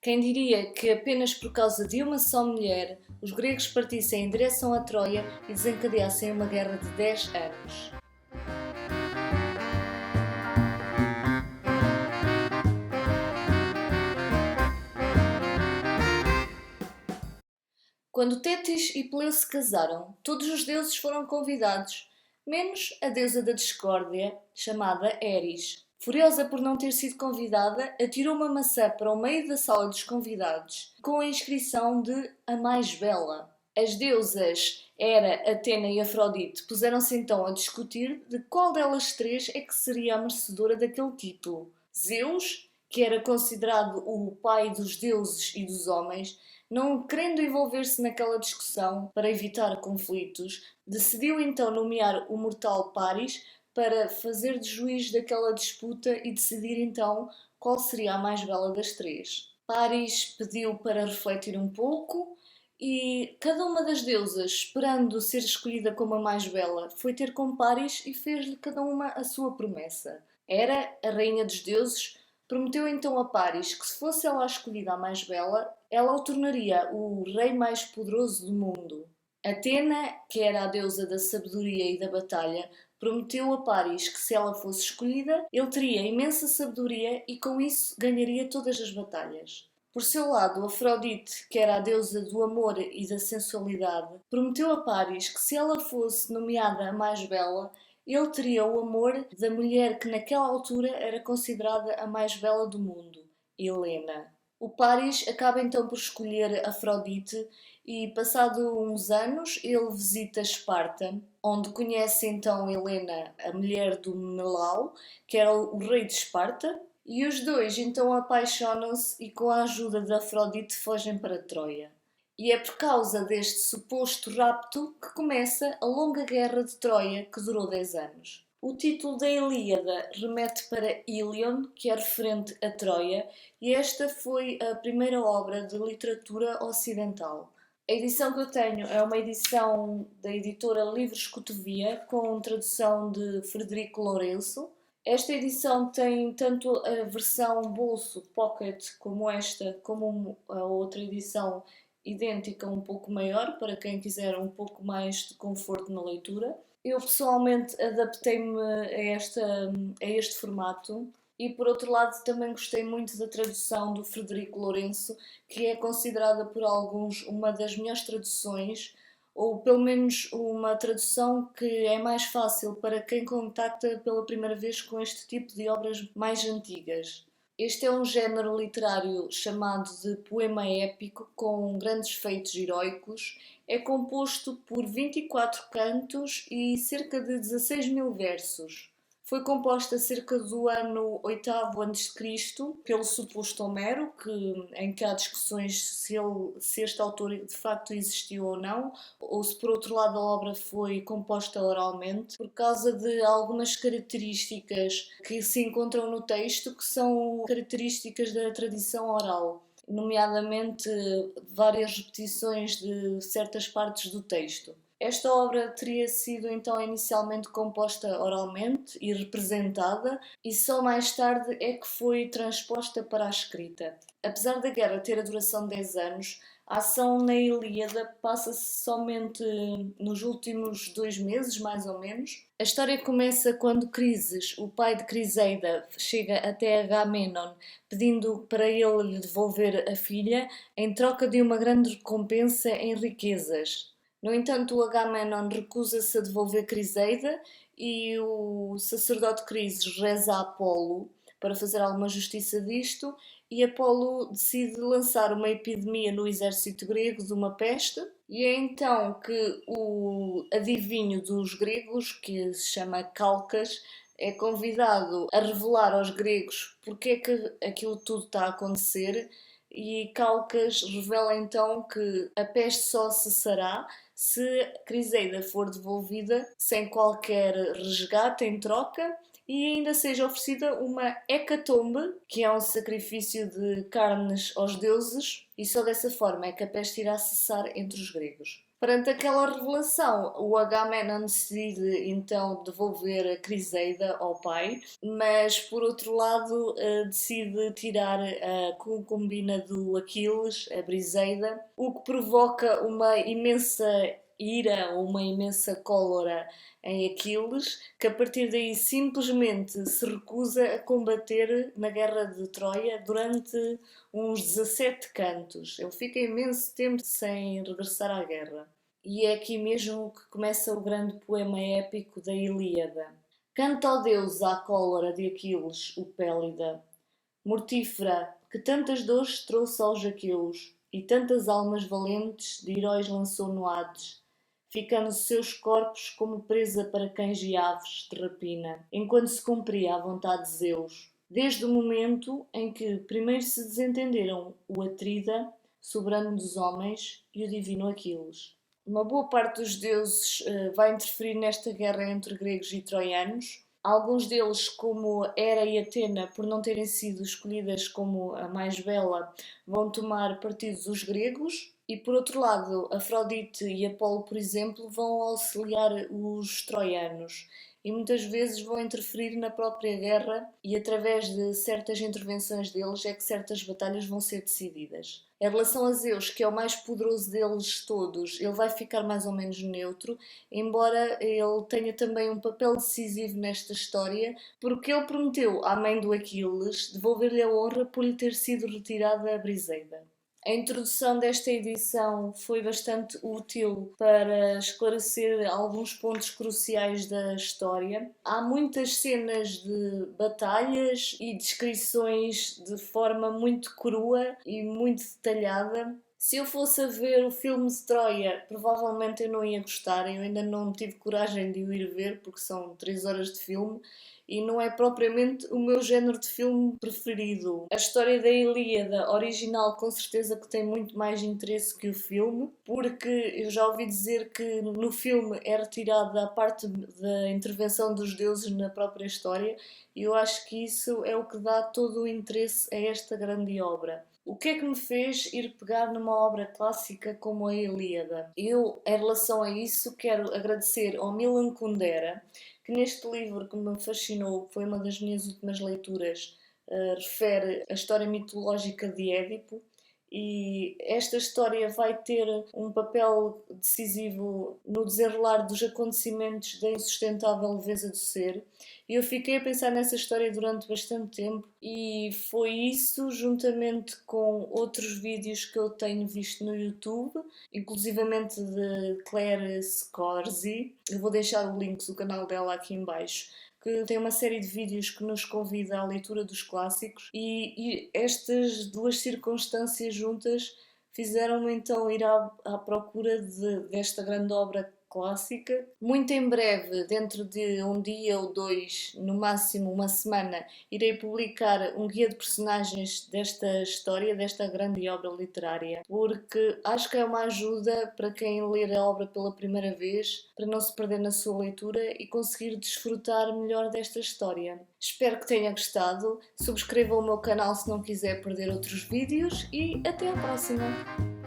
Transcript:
Quem diria que apenas por causa de uma só mulher os gregos partissem em direção a Troia e desencadeassem uma guerra de 10 anos? Quando Tétis e Peleu se casaram, todos os deuses foram convidados, menos a deusa da discórdia, chamada Eris. Furiosa por não ter sido convidada, atirou uma maçã para o meio da sala dos convidados, com a inscrição de a mais bela. As deusas Hera, Atena e Afrodite puseram-se então a discutir de qual delas três é que seria a merecedora daquele título. Zeus, que era considerado o pai dos deuses e dos homens, não querendo envolver-se naquela discussão para evitar conflitos, decidiu então nomear o mortal Paris para fazer de juiz daquela disputa e decidir então qual seria a mais bela das três. Paris pediu para refletir um pouco e cada uma das deusas, esperando ser escolhida como a mais bela, foi ter com Paris e fez-lhe cada uma a sua promessa. Hera, a rainha dos deuses, prometeu então a Paris que, se fosse ela a escolhida a mais bela, ela o tornaria o rei mais poderoso do mundo. Atena, que era a deusa da sabedoria e da batalha, prometeu a Paris que, se ela fosse escolhida, ele teria imensa sabedoria e com isso ganharia todas as batalhas. Por seu lado, Afrodite, que era a deusa do amor e da sensualidade, prometeu a Paris que, se ela fosse nomeada a mais bela, ele teria o amor da mulher que naquela altura era considerada a mais bela do mundo, Helena. O Paris acaba então por escolher Afrodite e, passado uns anos, ele visita Esparta, onde conhece então Helena, a mulher do Melau, que era o rei de Esparta, e os dois então apaixonam-se e, com a ajuda de Afrodite, fogem para Troia. E é por causa deste suposto rapto que começa a longa guerra de Troia, que durou 10 anos. O título da Ilíada remete para Ilion, que é referente a Troia, e esta foi a primeira obra de literatura ocidental. A edição que eu tenho é uma edição da editora Livros Cotovia, com tradução de Frederico Lourenço. Esta edição tem tanto a versão bolso pocket como esta, como a outra edição idêntica, um pouco maior, para quem quiser um pouco mais de conforto na leitura. Eu pessoalmente adaptei-me a este formato e, por outro lado, também gostei muito da tradução do Frederico Lourenço, que é considerada por alguns uma das melhores traduções, ou pelo menos uma tradução que é mais fácil para quem contacta pela primeira vez com este tipo de obras mais antigas. Este é um género literário chamado de poema épico, com grandes feitos heroicos. É composto por 24 cantos e cerca de 16 mil versos. Foi composta cerca do ano 8º a.C. pelo suposto Homero, em que há discussões se este autor de facto existiu ou não, ou se por outro lado a obra foi composta oralmente, por causa de algumas características que se encontram no texto que são características da tradição oral, nomeadamente várias repetições de certas partes do texto. Esta obra teria sido então inicialmente composta oralmente e representada, e só mais tarde é que foi transposta para a escrita. Apesar da guerra ter a duração de 10 anos, a ação na Ilíada passa-se somente nos últimos 2 meses, mais ou menos. A história começa quando Crises, o pai de Criseida, chega até Agamenon pedindo para ele lhe devolver a filha em troca de uma grande recompensa em riquezas. No entanto, o Agamenon recusa-se a devolver Criseida e o sacerdote Crises reza a Apolo para fazer alguma justiça disto, e Apolo decide lançar uma epidemia no exército grego de uma peste, e é então que o adivinho dos gregos, que se chama Calcas, é convidado a revelar aos gregos porque é que aquilo tudo está a acontecer, e Calcas revela então que a peste só cessará se Criseida for devolvida sem qualquer resgate em troca e ainda seja oferecida uma hecatombe, que é um sacrifício de carnes aos deuses, e só dessa forma é que a peste irá cessar entre os gregos. Perante aquela revelação, o Agamenon decide então devolver a Criseida ao pai, mas por outro lado decide tirar a concubina do Aquiles, a Briseida, o que provoca uma imensa ira ou uma imensa cólera em Aquiles, que a partir daí simplesmente se recusa a combater na Guerra de Troia durante uns 17 cantos. Ele fica imenso tempo sem regressar à guerra. E é aqui mesmo que começa o grande poema épico da Ilíada. Canta ao Deus à cólera de Aquiles, o Pélida, mortífera, que tantas dores trouxe aos aqueus, e tantas almas valentes de heróis lançou no Hades, ficando seus corpos como presa para cães e aves de rapina, enquanto se cumpria a vontade de Zeus. Desde o momento em que primeiro se desentenderam o Atrida, soberano dos homens, e o divino Aquiles. Uma boa parte dos deuses vai interferir nesta guerra entre gregos e troianos. Alguns deles, como Hera e Atena, por não terem sido escolhidas como a mais bela, vão tomar partido dos gregos. E por outro lado, Afrodite e Apolo, por exemplo, vão auxiliar os troianos e muitas vezes vão interferir na própria guerra, e através de certas intervenções deles é que certas batalhas vão ser decididas. Em relação a Zeus, que é o mais poderoso deles todos, ele vai ficar mais ou menos neutro, embora ele tenha também um papel decisivo nesta história, porque ele prometeu à mãe do Aquiles devolver-lhe a honra por lhe ter sido retirada a Briseida. A introdução desta edição foi bastante útil para esclarecer alguns pontos cruciais da história. Há muitas cenas de batalhas e descrições de forma muito crua e muito detalhada. Se eu fosse a ver o filme de Troia, provavelmente eu não ia gostar. Eu ainda não tive coragem de o ir ver porque são 3 horas de filme e não é propriamente o meu género de filme preferido. A história da Ilíada original com certeza que tem muito mais interesse que o filme, porque eu já ouvi dizer que no filme é retirada a parte da intervenção dos deuses na própria história, e eu acho que isso é o que dá todo o interesse a esta grande obra. O que é que me fez ir pegar numa obra clássica como a Ilíada? Eu, em relação a isso, quero agradecer ao Milan Kundera, que neste livro que me fascinou, foi uma das minhas últimas leituras, refere a história mitológica de Édipo, e esta história vai ter um papel decisivo no desenrolar dos acontecimentos da insustentável leveza do ser. E eu fiquei a pensar nessa história durante bastante tempo, e foi isso, juntamente com outros vídeos que eu tenho visto no YouTube, inclusivamente de Claire Scorzi. Eu vou deixar o link do canal dela aqui em baixo, que tem uma série de vídeos que nos convida à leitura dos clássicos, e estas duas circunstâncias juntas fizeram-me então ir à procura desta grande obra clássica. Muito em breve, dentro de um dia ou dois, no máximo uma semana, irei publicar um guia de personagens desta história, desta grande obra literária, porque acho que é uma ajuda para quem ler a obra pela primeira vez, para não se perder na sua leitura e conseguir desfrutar melhor desta história. Espero que tenha gostado, subscreva o meu canal se não quiser perder outros vídeos e até à próxima!